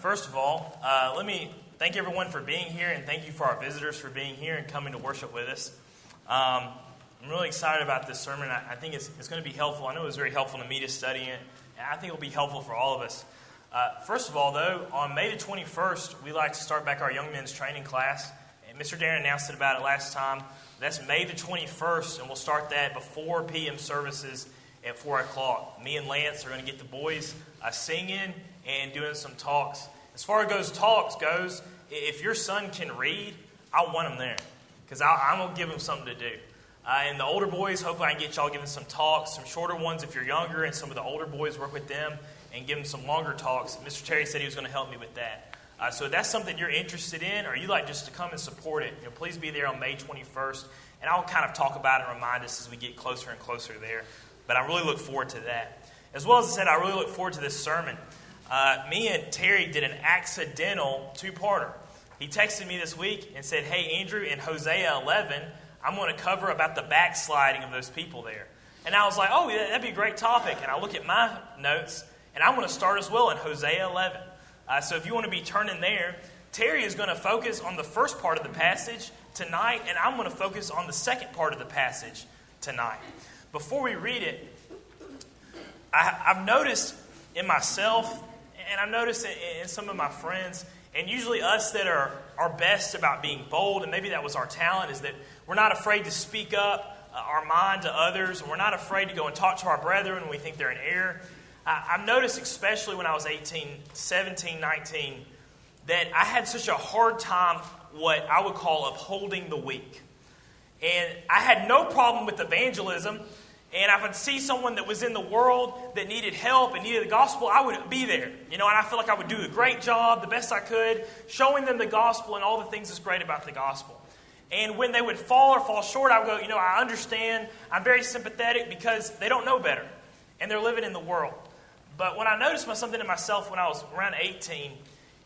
First of all, let me thank everyone for being here, and thank you for our visitors for being here and coming to worship with us. I'm really excited about this sermon. I think it's going to be helpful. I know it was very helpful to me to study it, and I think it will be helpful for all of us. First of all, though, on May the 21st, we like to start back our Young Men's Training class. And Mr. Darren announced it about it last time. That's May the 21st, and we'll start that before p.m. services at 4 o'clock. Me and Lance are going to get the boys singing and doing some talks. As far as talks goes, if your son can read, I want him there because I'm going to give him something to do. And the older boys, hopefully I can get y'all giving some talks, some shorter ones if you're younger, and some of the older boys work with them and give them some longer talks. Mr. Terry said he was going to help me with that. So if that's something you're interested in, or you like just to come and support it, please be there on May 21st. And I'll kind of talk about it and remind us as we get closer and closer there. But I really look forward to that. As well as I said, I really look forward to this sermon. Me and Terry did an accidental two-parter. He texted me this week and said, "Hey, Andrew, in Hosea 11, I'm going to cover about the backsliding of those people there." And I was like, oh, that'd be a great topic. And I look at my notes, and I'm going to start as well in Hosea 11. So if you want to be turning there, Terry is going to focus on the first part of the passage tonight, and I'm going to focus on the second part of the passage tonight. Before we read it, I've noticed in myself, and I've noticed in some of my friends, and usually us that are best about being bold, and maybe that was our talent, is that we're not afraid to speak up our mind to others, and we're not afraid to go and talk to our brethren when we think they're in error. I've noticed, especially when I was 17, 19, that I had such a hard time what I would call upholding the weak. And I had no problem with evangelism. And if I'd see someone that was in the world that needed help and needed the gospel, I would be there. And I feel like I would do a great job, the best I could, showing them the gospel and all the things that's great about the gospel. And when they would fall or fall short, I would go, I understand. I'm very sympathetic because they don't know better. And they're living in the world. But when I noticed something in myself when I was around 18,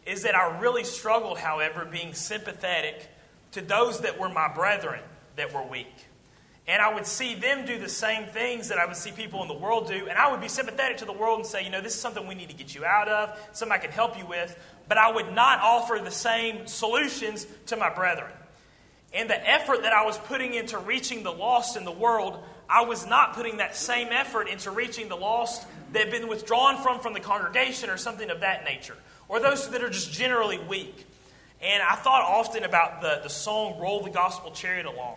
is that I really struggled, however, being sympathetic to those that were my brethren that were weak. And I would see them do the same things that I would see people in the world do. And I would be sympathetic to the world and say, this is something we need to get you out of, something I can help you with. But I would not offer the same solutions to my brethren. And the effort that I was putting into reaching the lost in the world, I was not putting that same effort into reaching the lost that had been withdrawn from the congregation or something of that nature. Or those that are just generally weak. And I thought often about the song, "Roll the Gospel Chariot Along."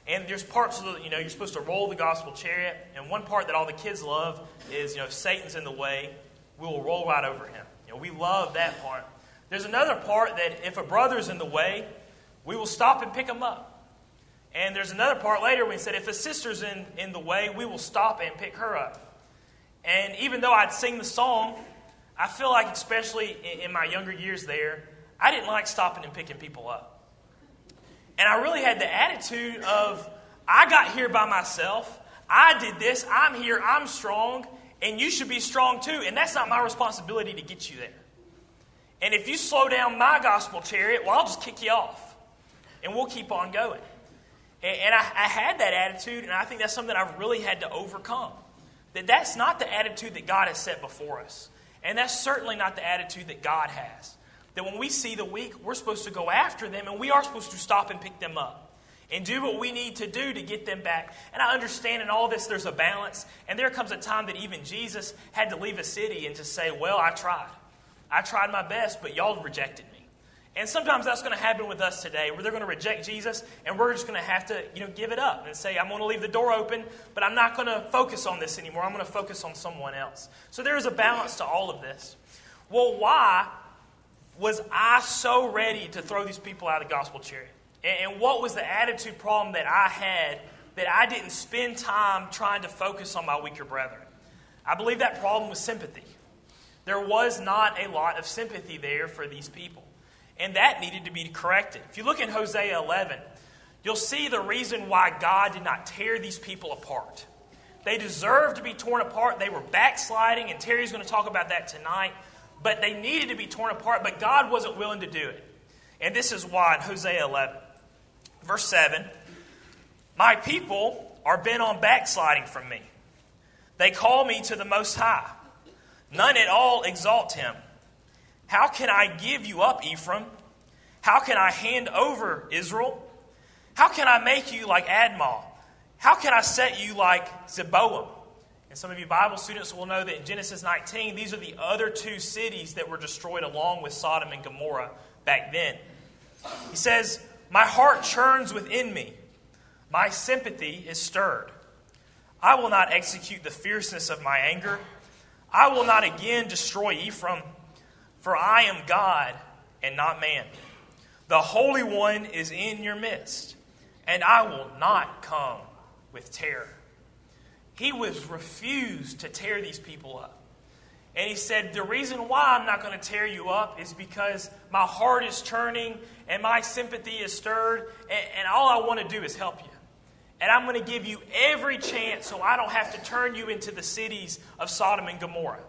And there's parts of you're supposed to roll the gospel chariot. And one part that all the kids love is, if Satan's in the way, we will roll right over him. We love that part. There's another part that if a brother's in the way, we will stop and pick him up. And there's another part later when he said, if a sister's in the way, we will stop and pick her up. And even though I'd sing the song, I feel like, especially in my younger years there, I didn't like stopping and picking people up. And I really had the attitude of, I got here by myself, I did this, I'm here, I'm strong, and you should be strong too. And that's not my responsibility to get you there. And if you slow down my gospel chariot, well, I'll just kick you off. And we'll keep on going. And I had that attitude, and I think that's something I've really had to overcome. That's not the attitude that God has set before us. And that's certainly not the attitude that God has. That when we see the weak, we're supposed to go after them, and we are supposed to stop and pick them up. And do what we need to do to get them back. And I understand in all this there's a balance. And there comes a time that even Jesus had to leave a city and just say, well, I tried. I tried my best, but y'all rejected me. And sometimes that's going to happen with us today, where they're going to reject Jesus, and we're just going to have to, give it up and say, I'm going to leave the door open, but I'm not going to focus on this anymore. I'm going to focus on someone else. So there is a balance to all of this. Well, why was I so ready to throw these people out of the gospel chariot? And what was the attitude problem that I had that I didn't spend time trying to focus on my weaker brethren? I believe that problem was sympathy. There was not a lot of sympathy there for these people. And that needed to be corrected. If you look in Hosea 11, you'll see the reason why God did not tear these people apart. They deserved to be torn apart. They were backsliding, and Terry's going to talk about that tonight. But they needed to be torn apart, but God wasn't willing to do it. And this is why in Hosea 11, verse 7, my people are bent on backsliding from me. They call me to the Most High. None at all exalt him. How can I give you up, Ephraim? How can I hand over Israel? How can I make you like Admah? How can I set you like Zeboam? And some of you Bible students will know that in Genesis 19, these are the other two cities that were destroyed along with Sodom and Gomorrah back then. He says, my heart churns within me. My sympathy is stirred. I will not execute the fierceness of my anger. I will not again destroy Ephraim, for I am God and not man. The Holy One is in your midst, and I will not come with terror. He was refused to tear these people up. And he said, the reason why I'm not going to tear you up is because my heart is churning and my sympathy is stirred, and all I want to do is help you. And I'm going to give you every chance so I don't have to turn you into the cities of Sodom and Gomorrah.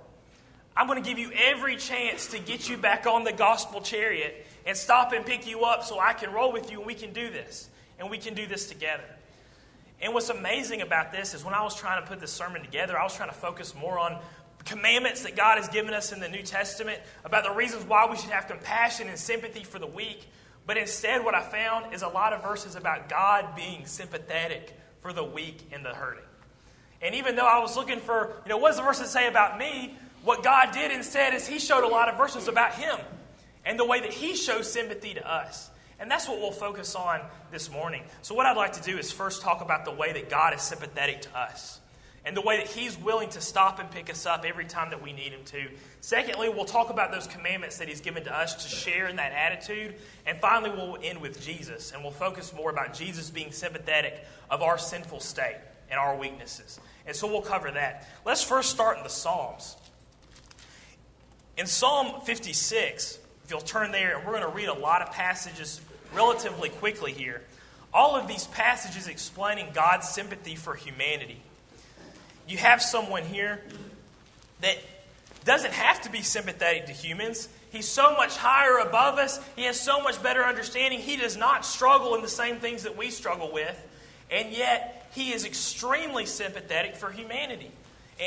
I'm going to give you every chance to get you back on the gospel chariot and stop and pick you up so I can roll with you and we can do this. And we can do this together. And what's amazing about this is when I was trying to put this sermon together, I was trying to focus more on commandments that God has given us in the New Testament about the reasons why we should have compassion and sympathy for the weak. But instead what I found is a lot of verses about God being sympathetic for the weak and the hurting. And even though I was looking for, what does the verses say about me? What God did instead is he showed a lot of verses about him and the way that he shows sympathy to us. And that's what we'll focus on this morning. So what I'd like to do is first talk about the way that God is sympathetic to us and the way that he's willing to stop and pick us up every time that we need him to. Secondly, we'll talk about those commandments that he's given to us to share in that attitude. And finally, we'll end with Jesus, and we'll focus more about Jesus being sympathetic of our sinful state and our weaknesses. And so we'll cover that. Let's first start in the Psalms. In Psalm 56, if you'll turn there, and we're going to read a lot of passages relatively quickly here. All of these passages explaining God's sympathy for humanity. You have someone here that doesn't have to be sympathetic to humans. He's so much higher above us. He has so much better understanding. He does not struggle in the same things that we struggle with. And yet, he is extremely sympathetic for humanity.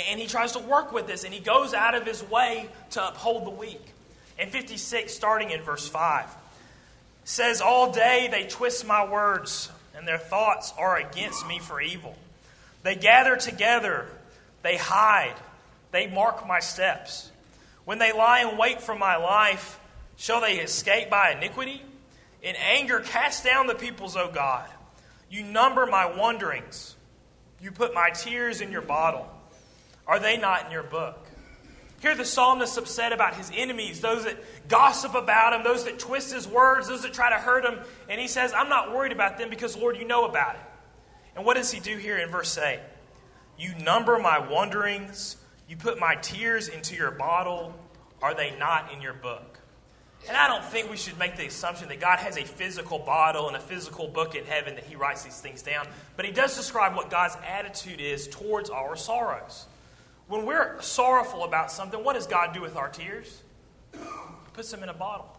And he tries to work with this, and he goes out of his way to uphold the weak. In 56, starting in verse 5, says, all day they twist my words, and their thoughts are against me for evil. They gather together, they hide, they mark my steps. When they lie in wait for my life, shall they escape by iniquity? In anger cast down the peoples, O God. You number my wanderings. You put my tears in your bottle. Are they not in your book? Here the psalmist upset about his enemies, those that gossip about him, those that twist his words, those that try to hurt him. And he says, I'm not worried about them because, Lord, you know about it. And what does he do here in verse 8? You number my wanderings. You put my tears into your bottle. Are they not in your book? And I don't think we should make the assumption that God has a physical bottle and a physical book in heaven that he writes these things down. But he does describe what God's attitude is towards our sorrows. When we're sorrowful about something, what does God do with our tears? He puts them in a bottle.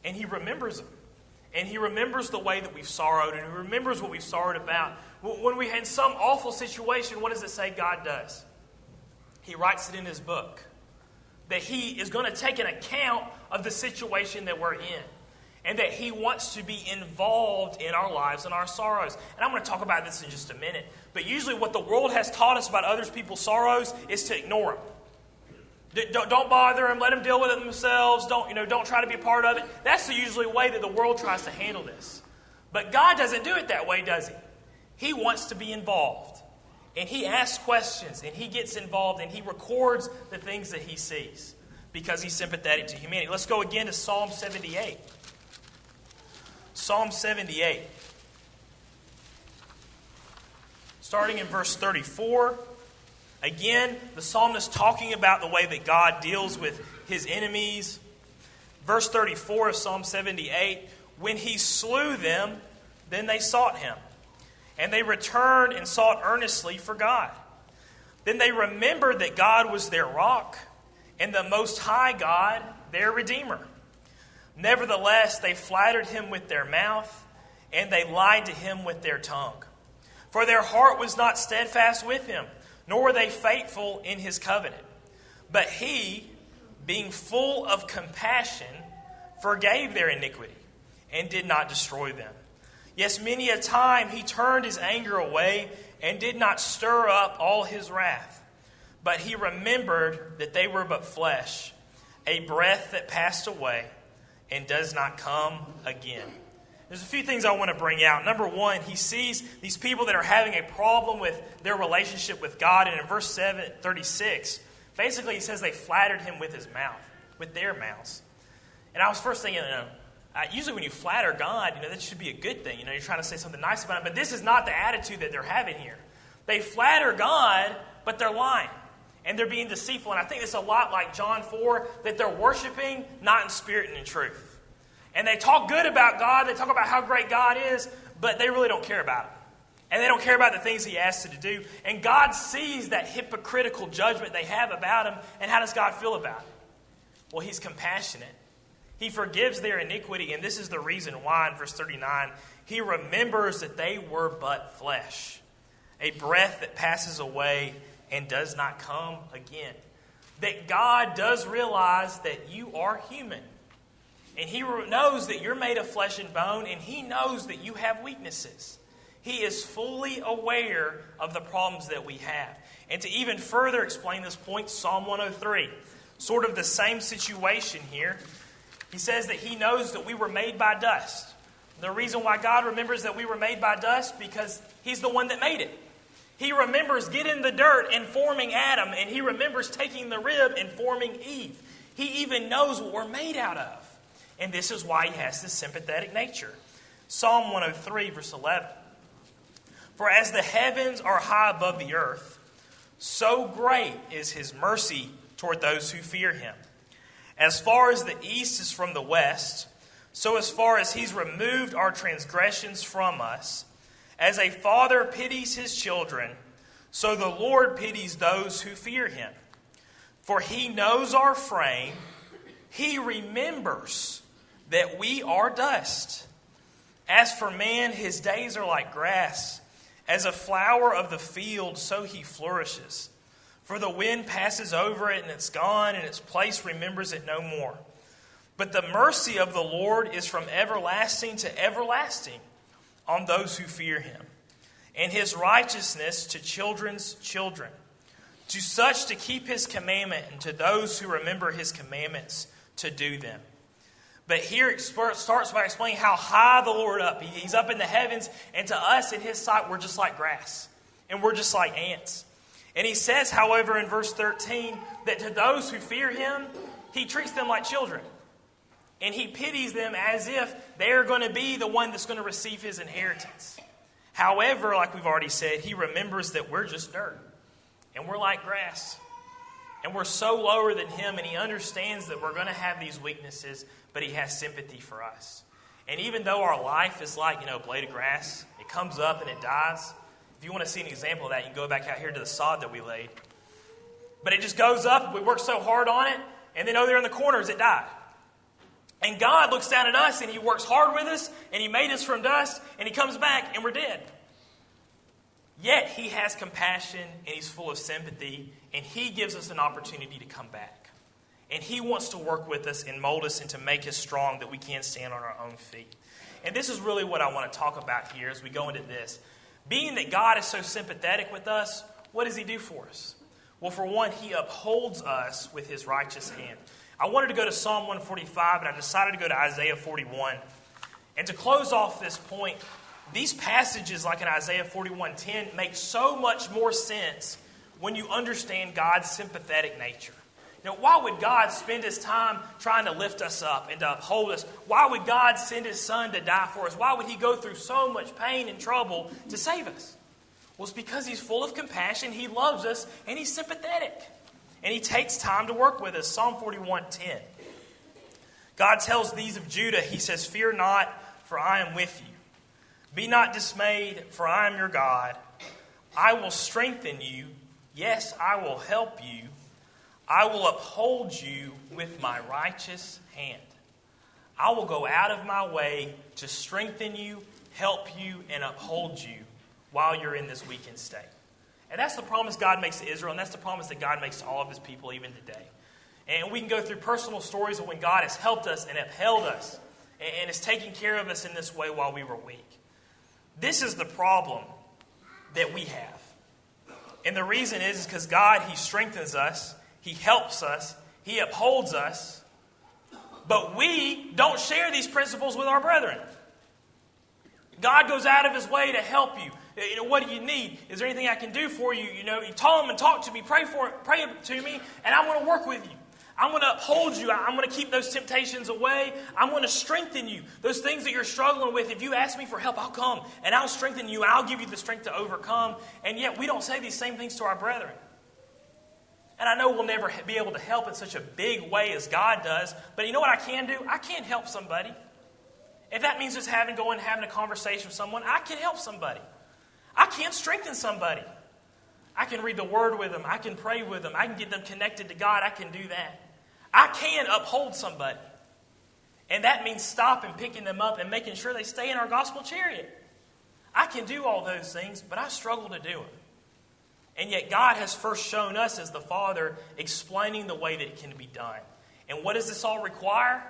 And he remembers them. And he remembers the way that we've sorrowed, and he remembers what we've sorrowed about. When we had some awful situation, what does it say God does? He writes it in his book. That he is going to take an account of the situation that we're in. And that he wants to be involved in our lives and our sorrows. And I'm going to talk about this in just a minute. But usually what the world has taught us about other people's sorrows is to ignore them. Don't bother them. Let them deal with it themselves. Don't try to be a part of it. That's the usually way that the world tries to handle this. But God doesn't do it that way, does he? He wants to be involved. And he asks questions. And he gets involved. And he records the things that he sees. Because he's sympathetic to humanity. Let's go again to Psalm 78. Psalm 78. Starting in verse 34. Again, the psalmist talking about the way that God deals with his enemies. Verse 34 of Psalm 78. When he slew them, then they sought him. And they returned and sought earnestly for God. Then they remembered that God was their rock, and the Most High God their Redeemer. Nevertheless, they flattered him with their mouth, and they lied to him with their tongue. For their heart was not steadfast with him, nor were they faithful in his covenant. But he, being full of compassion, forgave their iniquity and did not destroy them. Yes, many a time he turned his anger away and did not stir up all his wrath. But he remembered that they were but flesh, a breath that passed away and does not come again. There's a few things I want to bring out. Number one, he sees these people that are having a problem with their relationship with God. And in verse 36, basically he says they flattered him with his mouth, with their mouths. And I was first thinking, usually when you flatter God, that should be a good thing. You're trying to say something nice about him. But this is not the attitude that they're having here. They flatter God, but they're lying. And they're being deceitful. And I think it's a lot like John 4, that they're worshiping not in spirit and in truth. And they talk good about God. They talk about how great God is, but they really don't care about him. And they don't care about the things he asks them to do. And God sees that hypocritical judgment they have about him. And how does God feel about it? Well, he's compassionate. He forgives their iniquity. And this is the reason why in verse 39, he remembers that they were but flesh, a breath that passes away and does not come again. That God does realize that you are human. And he knows that you're made of flesh and bone, and he knows that you have weaknesses. He is fully aware of the problems that we have. And to even further explain this point, Psalm 103, sort of the same situation here. He says that he knows that we were made by dust. The reason why God remembers that we were made by dust, because he's the one that made it. He remembers getting the dirt and forming Adam, and he remembers taking the rib and forming Eve. He even knows what we're made out of. And this is why he has this sympathetic nature. Psalm 103, verse 11. For as the heavens are high above the earth, so great is his mercy toward those who fear him. As far as the east is from the west, so as far as he's removed our transgressions from us, as a father pities his children, so the Lord pities those who fear him. For he knows our frame, he remembers that we are dust. As for man, his days are like grass. As a flower of the field, so he flourishes. For the wind passes over it, and it's gone, and its place remembers it no more. But the mercy of the Lord is from everlasting to everlasting on those who fear him, and his righteousness to children's children, to such to keep his commandment, and to those who remember his commandments to do them. But here it starts by explaining how high the Lord up. He's up in the heavens, and to us in his sight, we're just like grass, and we're just like ants. And he says, however, in verse 13, that to those who fear him, he treats them like children. And he pities them as if they're going to be the one that's going to receive his inheritance. However, like we've already said, he remembers that we're just dirt. And we're like grass. And we're so lower than him, and he understands that we're going to have these weaknesses, but he has sympathy for us. And even though our life is like, a blade of grass, it comes up and it dies. If you want to see an example of that, you can go back out here to the sod that we laid. But it just goes up, we work so hard on it, and then over there in the corners, it died. And God looks down at us, and he works hard with us, and he made us from dust, and he comes back, and we're dead. Yet he has compassion, and he's full of sympathy, and he gives us an opportunity to come back. And he wants to work with us and mold us and to make us strong that we can stand on our own feet. And this is really what I want to talk about here as we go into this. Being that God is so sympathetic with us, what does he do for us? Well, for one, he upholds us with his righteous hand. I wanted to go to Psalm 145, but I decided to go to Isaiah 41. And to close off this point, these passages like in Isaiah 41:10 make so much more sense when you understand God's sympathetic nature. Why would God spend his time trying to lift us up and to uphold us? Why would God send his son to die for us? Why would he go through so much pain and trouble to save us? Well, it's because he's full of compassion, he loves us, and he's sympathetic. And he takes time to work with us. Psalm 41:10. God tells these of Judah, he says, "Fear not, for I am with you. Be not dismayed, for I am your God. I will strengthen you. Yes, I will help you. I will uphold you with my righteous hand. I will go out of my way to strengthen you, help you, and uphold you while you're in this weakened state." And that's the promise God makes to Israel, and that's the promise that God makes to all of his people even today. And we can go through personal stories of when God has helped us and upheld us and is taking care of us in this way while we were weak. This is the problem that we have. And the reason is because God, He strengthens us, He helps us, He upholds us, but we don't share these principles with our brethren. God goes out of His way to help you. What do you need? Is there anything I can do for you? You come and talk to me, pray to me, and I want to work with you. I'm going to uphold you. I'm going to keep those temptations away. I'm going to strengthen you. Those things that you're struggling with, if you ask me for help, I'll come and I'll strengthen you. I'll give you the strength to overcome. And yet we don't say these same things to our brethren. And I know we'll never be able to help in such a big way as God does. But you know what I can do? I can help somebody. If that means just having a conversation with someone, I can help somebody. I can strengthen somebody. I can read the Word with them. I can pray with them. I can get them connected to God. I can do that. I can uphold somebody. And that means stopping, picking them up, and making sure they stay in our gospel chariot. I can do all those things, but I struggle to do them. And yet God has first shown us as the Father, explaining the way that it can be done. And what does this all require?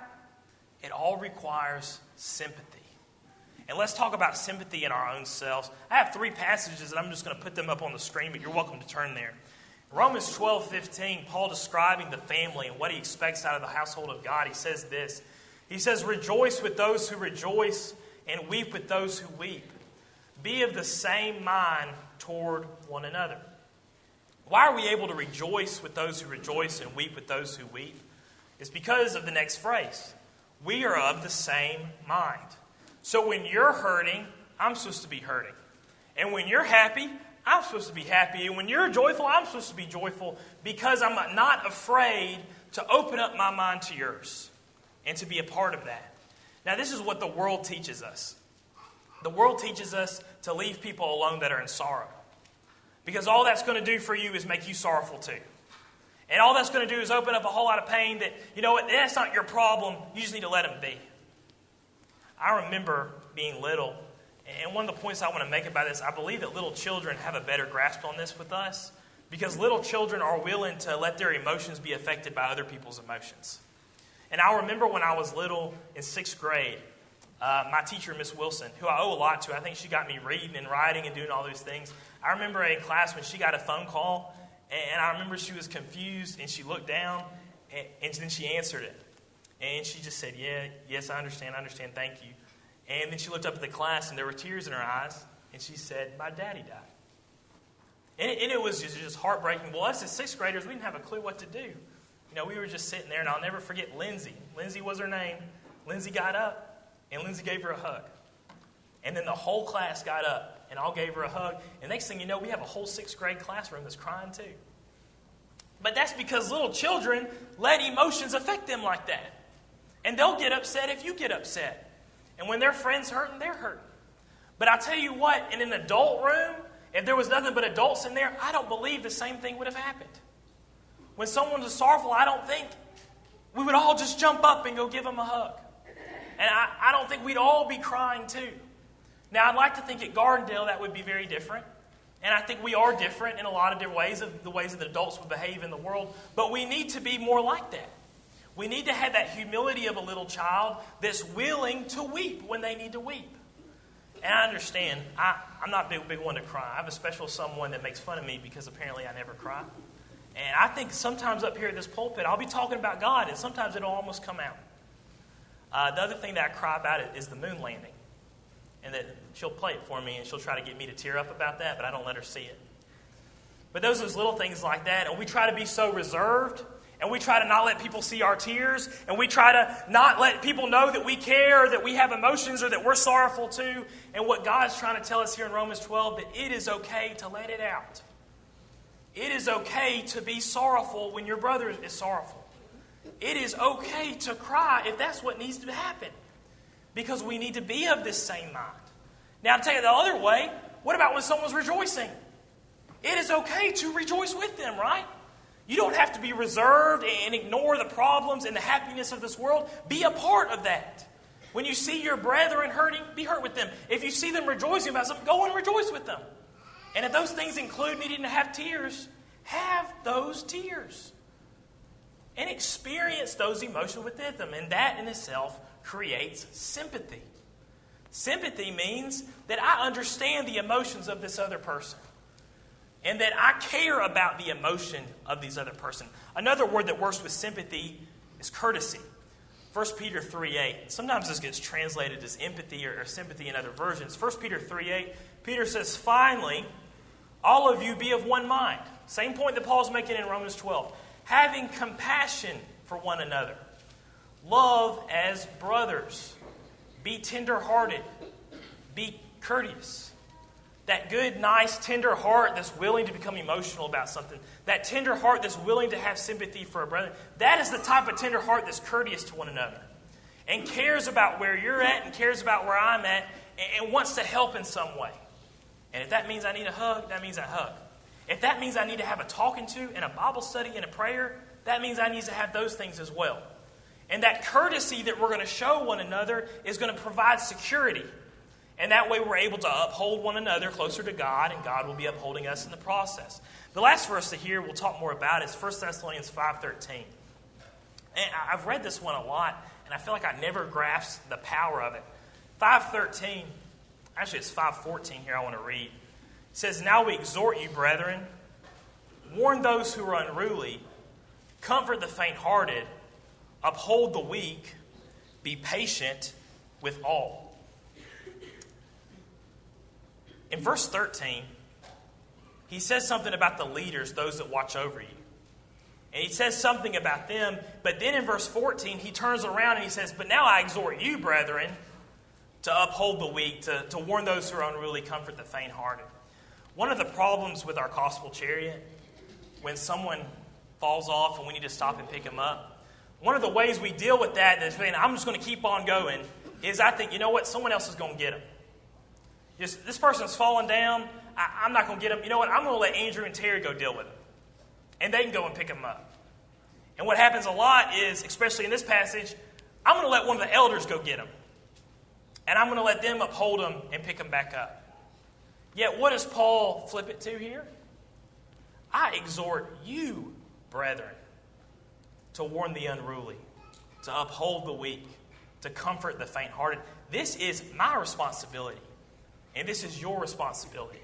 It all requires sympathy. And let's talk about sympathy in our own selves. I have 3 passages, and I'm just going to put them up on the screen, but you're welcome to turn there. Romans 12:15, Paul describing the family and what he expects out of the household of God. He says this. He says, "Rejoice with those who rejoice and weep with those who weep. Be of the same mind toward one another." Why are we able to rejoice with those who rejoice and weep with those who weep? It's because of the next phrase. We are of the same mind. So when you're hurting, I'm supposed to be hurting. And when you're happy, I'm supposed to be happy. And when you're joyful, I'm supposed to be joyful, because I'm not afraid to open up my mind to yours and to be a part of that. Now, this is what the world teaches us. The world teaches us to leave people alone that are in sorrow, because all that's going to do for you is make you sorrowful too. And all that's going to do is open up a whole lot of pain that, you know what, that's not your problem. You just need to let them be. I remember being little, and one of the points I want to make about this, I believe that little children have a better grasp on this with us, because little children are willing to let their emotions be affected by other people's emotions. And I remember when I was little in 6th grade, my teacher, Miss Wilson, who I owe a lot to, I think she got me reading and writing and doing all those things. I remember in class when she got a phone call, and I remember she was confused, and she looked down, and then she answered it. And she just said, yes, I understand, thank you. And then she looked up at the class, and there were tears in her eyes, and she said, my daddy died. And it was just heartbreaking. Well, us as 6th graders, we didn't have a clue what to do. You know, we were just sitting there, and I'll never forget Lindsay. Lindsay was her name. Lindsay got up, and Lindsay gave her a hug. And then the whole class got up, and all gave her a hug. And next thing you know, we have a whole 6th grade classroom that's crying too. But that's because little children let emotions affect them like that. And they'll get upset if you get upset. And when their friend's hurting, they're hurting. But I tell you what, in an adult room, if there was nothing but adults in there, I don't believe the same thing would have happened. When someone's sorrowful, I don't think we would all just jump up and go give them a hug. And I don't think we'd all be crying too. Now, I'd like to think at Gardendale that would be very different. And I think we are different in a lot of different ways, of the ways that adults would behave in the world. But we need to be more like that. We need to have that humility of a little child that's willing to weep when they need to weep. And I understand, I'm not a big one to cry. I have a special someone that makes fun of me because apparently I never cry. And I think sometimes up here at this pulpit, I'll be talking about God, and sometimes it'll almost come out. The other thing that I cry about is the moon landing. And that she'll play it for me, and she'll try to get me to tear up about that, but I don't let her see it. But those little things like that, and we try to be so reserved, and we try to not let people see our tears, and we try to not let people know that we care, or that we have emotions, or that we're sorrowful too. And what God's trying to tell us here in Romans 12, that it is okay to let it out. It is okay to be sorrowful when your brother is sorrowful. It is okay to cry if that's what needs to happen, because we need to be of this same mind. Now, I'll tell you the other way. What about when someone's rejoicing? It is okay to rejoice with them, right? You don't have to be reserved and ignore the problems and the happiness of this world. Be a part of that. When you see your brethren hurting, be hurt with them. If you see them rejoicing about something, go and rejoice with them. And if those things include needing to have tears, have those tears. and experience those emotions within them. And that in itself creates sympathy. Sympathy means that I understand the emotions of this other person and that I care about the emotion of these other person. Another word that works with sympathy is courtesy. 1 Peter 3:8. Sometimes this gets translated as empathy or sympathy in other versions. 1 Peter 3:8, Peter says, finally, all of you be of one mind. Same point that Paul's making in Romans 12. Having compassion for one another. Love as brothers. Be tender-hearted. Be courteous. That good, nice, tender heart that's willing to become emotional about something. That tender heart that's willing to have sympathy for a brother. That is the type of tender heart that's courteous to one another. And cares about where you're at and cares about where I'm at and wants to help in some way. And if that means I need a hug, that means I hug. If that means I need to have a talking to and a Bible study and a prayer, that means I need to have those things as well. And that courtesy that we're going to show one another is going to provide security. And that way we're able to uphold one another closer to God, and God will be upholding us in the process. The last verse here we'll talk more about is 1 Thessalonians 5:13. And I've read this one a lot, and I feel like I never grasped the power of it. 5:13, actually it's 5:14 here I want to read. It says, now we exhort you, brethren, warn those who are unruly, comfort the faint-hearted, uphold the weak, be patient with all. In verse 13, he says something about the leaders, those that watch over you. And he says something about them, but then in verse 14, he turns around and he says, but now I exhort you, brethren, to uphold the weak, to warn those who are unruly, comfort the faint-hearted. One of the problems with our gospel chariot, when someone falls off and we need to stop and pick them up, one of the ways we deal with that is saying, I'm just going to keep on going, is I think, you know what, someone else is going to get them. This person's falling down, I'm not going to get them. You know what, I'm going to let Andrew and Terry go deal with them. And they can go and pick them up. And what happens a lot is, especially in this passage, I'm going to let one of the elders go get them. And I'm going to let them uphold them and pick them back up. Yet what does Paul flip it to here? I exhort you, brethren, to warn the unruly, to uphold the weak, to comfort the faint-hearted. This is my responsibility. And this is your responsibility.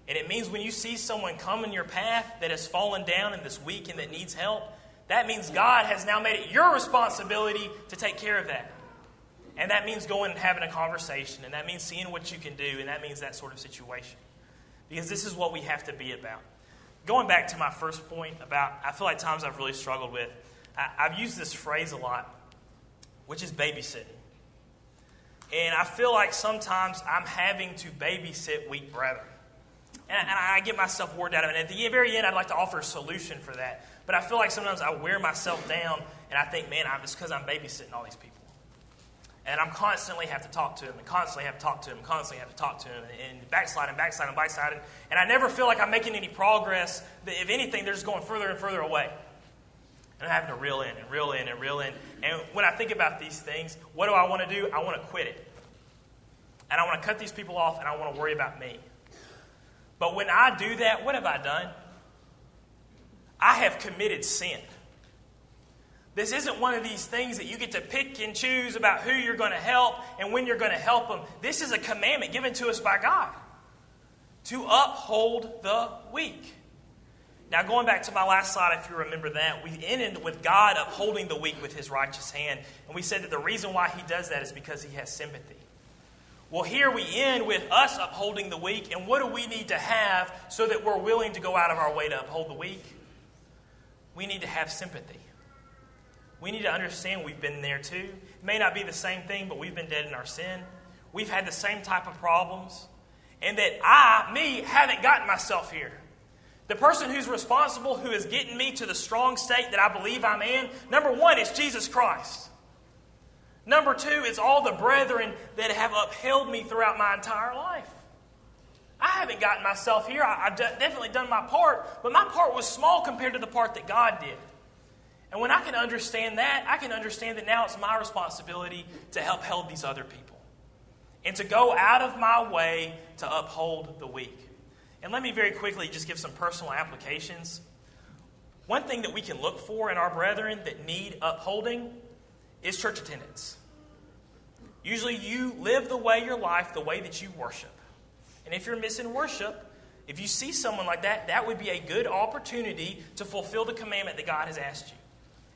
And it means when you see someone come in your path that has fallen down and that's weak and that needs help, that means God has now made it your responsibility to take care of that. And that means going and having a conversation. And that means seeing what you can do. And that means that sort of situation. Because this is what we have to be about. Going back to my first point about, I feel like times I've really struggled with, I've used this phrase a lot, which is babysitting. And I feel like sometimes I'm having to babysit weak brethren. And I get myself wore down. And at the very end, I'd like to offer a solution for that. But I feel like sometimes I wear myself down, and I think, man, it's because I'm babysitting all these people. And I'm constantly have to talk to them, and constantly have to talk to them, and constantly have to talk to them, and backsliding. And I never feel like I'm making any progress. If anything, they're just going further and further away. And I'm having to reel in and reel in and reel in. And when I think about these things, what do I want to do? I want to quit it. And I want to cut these people off, and I want to worry about me. But when I do that, what have I done? I have committed sin. This isn't one of these things that you get to pick and choose about who you're going to help and when you're going to help them. This is a commandment given to us by God to uphold the weak. Now, going back to my last slide, if you remember that, we ended with God upholding the weak with his righteous hand. And we said that the reason why he does that is because he has sympathy. Well, here we end with us upholding the weak. And what do we need to have so that we're willing to go out of our way to uphold the weak? We need to have sympathy. We need to understand we've been there too. It may not be the same thing, but we've been dead in our sin. We've had the same type of problems. And that haven't gotten myself here. The person who's responsible, who is getting me to the strong state that I believe I'm in, number one, is Jesus Christ. Number two, is all the brethren that have upheld me throughout my entire life. I haven't gotten myself here. I've definitely done my part, but my part was small compared to the part that God did. And when I can understand that, I can understand that now it's my responsibility to help help these other people. And to go out of my way to uphold the weak. And let me very quickly just give some personal applications. one thing that we can look for in our brethren that need upholding is church attendance. Usually you live your life the way that you worship. And if you're missing worship, if you see someone like that, that would be a good opportunity to fulfill the commandment that God has asked you.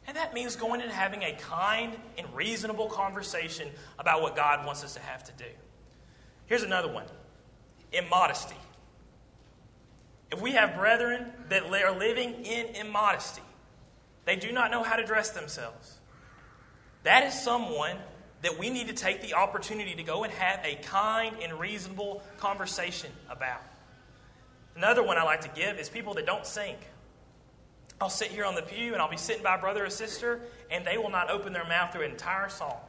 And that means going and having a kind and reasonable conversation about what God wants us to have to do. Here's another one. Immodesty. If we have brethren that are living in immodesty, they do not know how to dress themselves, that is someone that we need to take the opportunity to go and have a kind and reasonable conversation about. Another one I like to give is people that don't sing. I'll sit here on the pew and I'll be sitting by a brother or sister and they will not open their mouth through an entire song.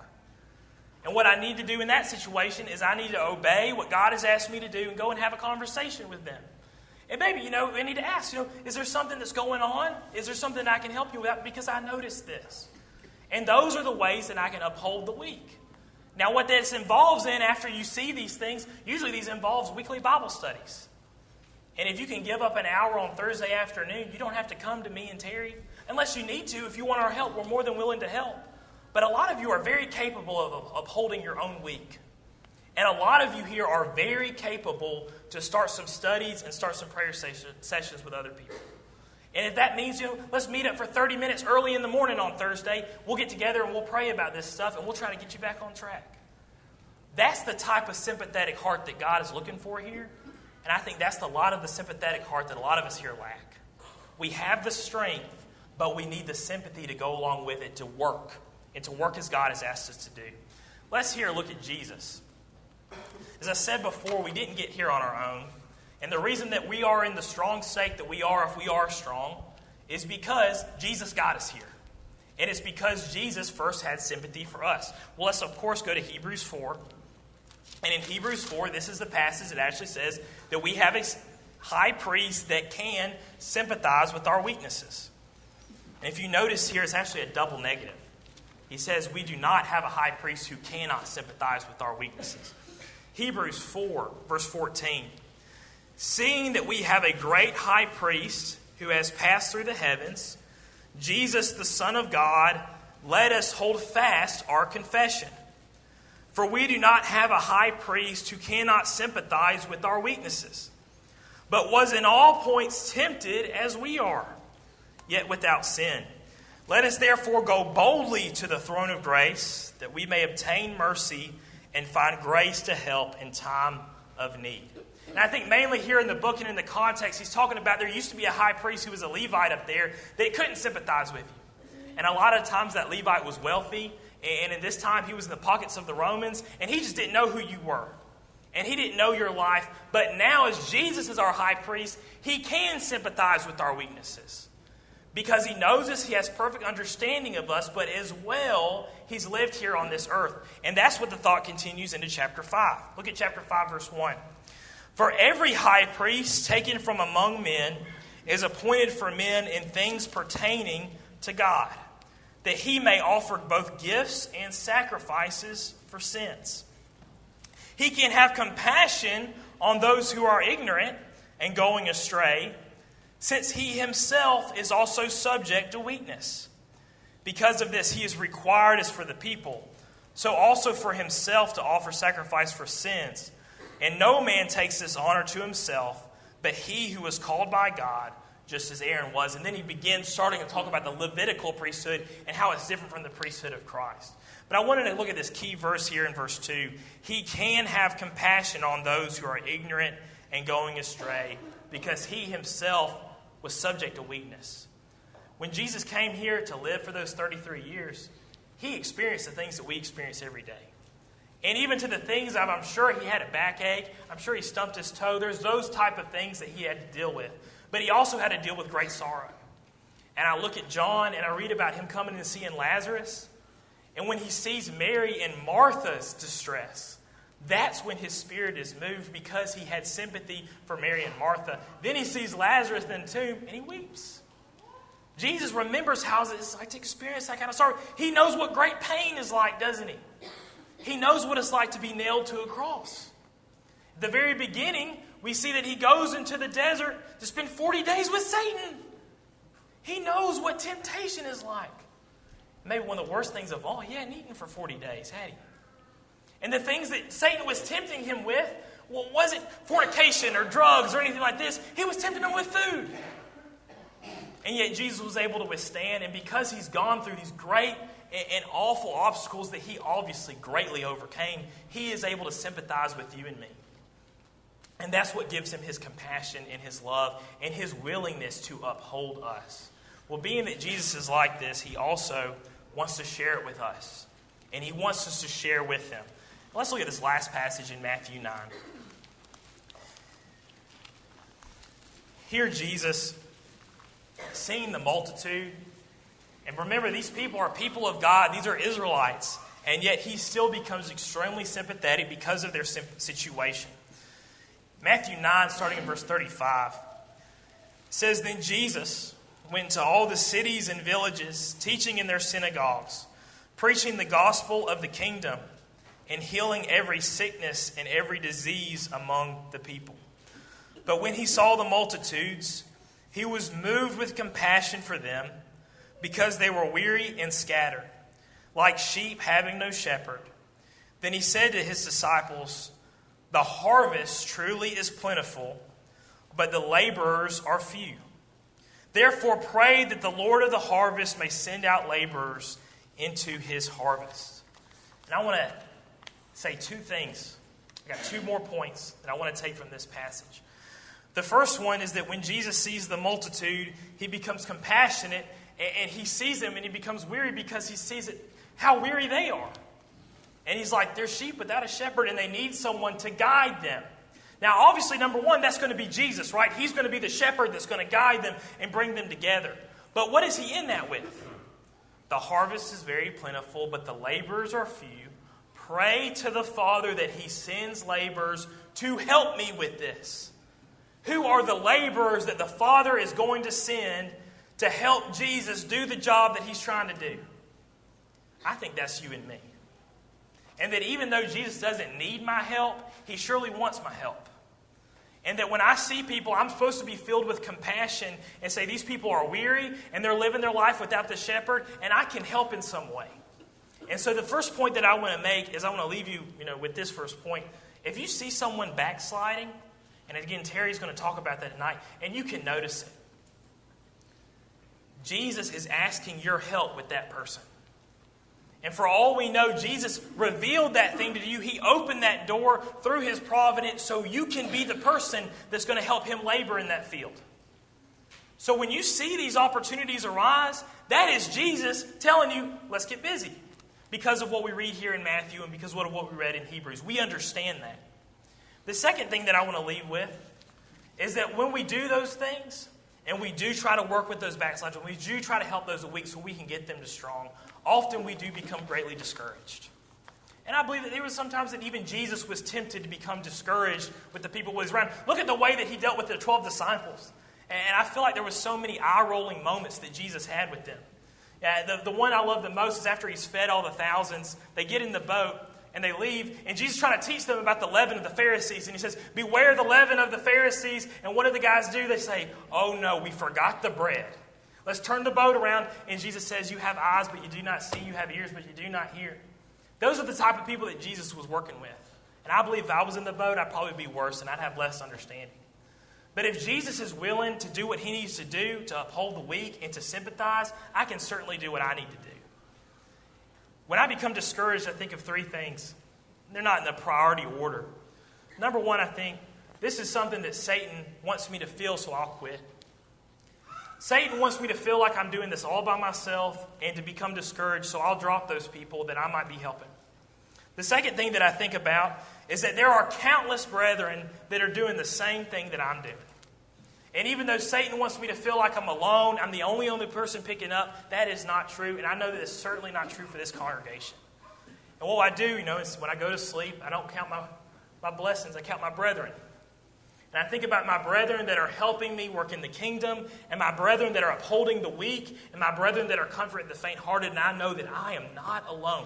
And what I need to do in that situation is I need to obey what God has asked me to do and go and have a conversation with them. And maybe, we need to ask, is there something that's going on? Is there something I can help you with? Because I noticed this. And those are the ways that I can uphold the weak. Now, what this involves in after you see these things, usually these involves weekly Bible studies. And if you can give up an hour on Thursday afternoon, you don't have to come to me and Terry. Unless you need to, if you want our help, we're more than willing to help. But a lot of you are very capable of upholding your own week. And a lot of you here are very capable to start some studies and start some prayer sessions with other people. And if that means, let's meet up for 30 minutes early in the morning on Thursday. We'll get together and we'll pray about this stuff and we'll try to get you back on track. That's the type of sympathetic heart that God is looking for here. And I think that's a lot of the sympathetic heart that a lot of us here lack. We have the strength, but we need the sympathy to go along with it to work. And to work as God has asked us to do. Let's here look at Jesus. As I said before, we didn't get here on our own. And the reason that we are in the strong state that we are, if we are strong, is because Jesus got us here. And it's because Jesus first had sympathy for us. Well, let's, of course, go to Hebrews 4. And in Hebrews 4, this is the passage that actually says that we have a high priest that can sympathize with our weaknesses. And if you notice here, it's actually a double negative. He says we do not have a high priest who cannot sympathize with our weaknesses. Hebrews 4, verse 14. Seeing that we have a great high priest who has passed through the heavens, Jesus, the Son of God, let us hold fast our confession. For we do not have a high priest who cannot sympathize with our weaknesses, but was in all points tempted as we are, yet without sin. Let us therefore go boldly to the throne of grace, that we may obtain mercy and find grace to help in time of need. And I think mainly here in the book and in the context, he's talking about there used to be a high priest who was a Levite up there that couldn't sympathize with you. And a lot of times that Levite was wealthy, and in this time he was in the pockets of the Romans, and he just didn't know who you were. And he didn't know your life. But now as Jesus is our high priest, he can sympathize with our weaknesses. Because he knows us, he has perfect understanding of us, but as well, he's lived here on this earth. And that's what the thought continues into chapter 5. Look at chapter 5, verse 1. For every high priest taken from among men is appointed for men in things pertaining to God, that he may offer both gifts and sacrifices for sins. He can have compassion on those who are ignorant and going astray, since he himself is also subject to weakness. Because of this, he is required as for the people, so also for himself to offer sacrifice for sins. And no man takes this honor to himself, but he who was called by God, just as Aaron was. And then he begins starting to talk about the Levitical priesthood and how it's different from the priesthood of Christ. But I wanted to look at this key verse here in verse 2. He can have compassion on those who are ignorant and going astray, because he himself was subject to weakness. When Jesus came here to live for those 33 years, he experienced the things that we experience every day. And even to the things of, I'm sure he had a backache, I'm sure he stumped his toe, there's those type of things that he had to deal with. But he also had to deal with great sorrow. And I look at John and I read about him coming and seeing Lazarus. And when he sees Mary and Martha's distress, that's when his spirit is moved, because he had sympathy for Mary and Martha. Then he sees Lazarus in the tomb and he weeps. Jesus remembers how it's like to experience that kind of sorrow. He knows what great pain is like, doesn't he? He knows what it's like to be nailed to a cross. At the very beginning, we see that he goes into the desert to spend 40 days with Satan. He knows what temptation is like. Maybe one of the worst things of all, he hadn't eaten for 40 days, had he? And the things that Satan was tempting him with, well, wasn't fornication or drugs or anything like this. He was tempting him with food. And yet Jesus was able to withstand. And because he's gone through these great and awful obstacles that he obviously greatly overcame, he is able to sympathize with you and me. And that's what gives him his compassion and his love and his willingness to uphold us. Well, being that Jesus is like this, he also wants to share it with us. And he wants us to share with him. Let's look at this last passage in Matthew 9. Here Jesus, seeing the multitude, and remember, these people are people of God. These are Israelites. And yet he still becomes extremely sympathetic because of their situation. Matthew 9, starting in verse 35, says, Then Jesus went to all the cities and villages, teaching in their synagogues, preaching the gospel of the kingdom, and healing every sickness and every disease among the people. But when he saw the multitudes, he was moved with compassion for them, because they were weary and scattered, like sheep having no shepherd. Then he said to his disciples, The harvest truly is plentiful, but the laborers are few. Therefore pray that the Lord of the harvest may send out laborers into his harvest. And I want to say two things. I got 2 more points that I want to take from this passage. The first one is that when Jesus sees the multitude, he becomes compassionate, and he sees them and he becomes weary because he sees how weary they are. And he's like, they're sheep without a shepherd, and they need someone to guide them. Now, obviously, number one, that's going to be Jesus, right? He's going to be the shepherd that's going to guide them and bring them together. But what is he in that with? The harvest is very plentiful, but the laborers are few. Pray to the Father that he sends laborers to help me with this. Who are the laborers that the Father is going to send to help Jesus do the job that he's trying to do? I think that's you and me. And that even though Jesus doesn't need my help, he surely wants my help. And that when I see people, I'm supposed to be filled with compassion and say, these people are weary and they're living their life without the shepherd, and I can help in some way. And so the first point that I want to make is I want to leave you, with this first point. If you see someone backsliding, and again, Terry's going to talk about that tonight, and you can notice it. Jesus is asking your help with that person. And for all we know, Jesus revealed that thing to you. He opened that door through his providence so you can be the person that's going to help him labor in that field. So when you see these opportunities arise, that is Jesus telling you, let's get busy. Because of what we read here in Matthew and because of what we read in Hebrews. We understand that. The second thing that I want to leave with is that when we do those things, and we do try to work with those backsliders, and we do try to help those weak so we can get them to strong, often we do become greatly discouraged. And I believe that there was sometimes that even Jesus was tempted to become discouraged with the people who was around. Look at the way that he dealt with the 12 disciples. And I feel like there was so many eye-rolling moments that Jesus had with them. The one I love the most is after he's fed all the thousands, they get in the boat and they leave, and Jesus is trying to teach them about the leaven of the Pharisees. And he says, beware the leaven of the Pharisees. And what do the guys do? They say, oh no, we forgot the bread. Let's turn the boat around. And Jesus says, you have eyes, but you do not see. You have ears, but you do not hear. Those are the type of people that Jesus was working with. And I believe if I was in the boat, I'd probably be worse, and I'd have less understanding. But if Jesus is willing to do what he needs to do to uphold the weak and to sympathize, I can certainly do what I need to do. When I become discouraged, I think of 3 things. They're not in the priority order. Number one, I think this is something that Satan wants me to feel, so I'll quit. Satan wants me to feel like I'm doing this all by myself and to become discouraged, so I'll drop those people that I might be helping. The second thing that I think about is that there are countless brethren that are doing the same thing that I'm doing. And even though Satan wants me to feel like I'm alone, I'm the only person picking up, that is not true. And I know that it's certainly not true for this congregation. And what I do, is when I go to sleep, I don't count my blessings, I count my brethren. And I think about my brethren that are helping me work in the kingdom, and my brethren that are upholding the weak, and my brethren that are comforting the faint-hearted, and I know that I am not alone.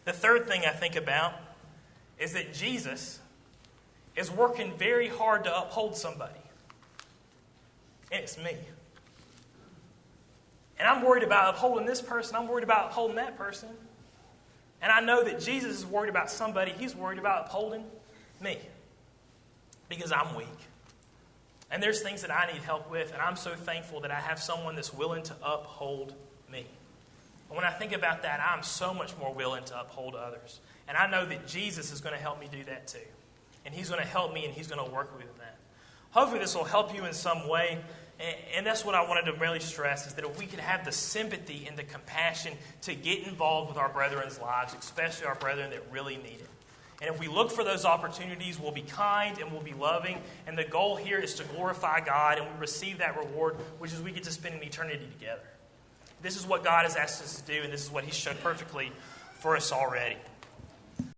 The third thing I think about is that Jesus is working very hard to uphold somebody. And it's me. And I'm worried about upholding this person. I'm worried about upholding that person. And I know that Jesus is worried about somebody. He's worried about upholding me. Because I'm weak. And there's things that I need help with. And I'm so thankful that I have someone that's willing to uphold me. And when I think about that, I'm so much more willing to uphold others. And I know that Jesus is going to help me do that too. And He's going to help me and He's going to work with that. Hopefully this will help you in some way. And that's what I wanted to really stress, is that if we could have the sympathy and the compassion to get involved with our brethren's lives, especially our brethren that really need it. And if we look for those opportunities, we'll be kind and we'll be loving. And the goal here is to glorify God, and we receive that reward, which is we get to spend an eternity together. This is what God has asked us to do, and this is what He's shown perfectly for us already.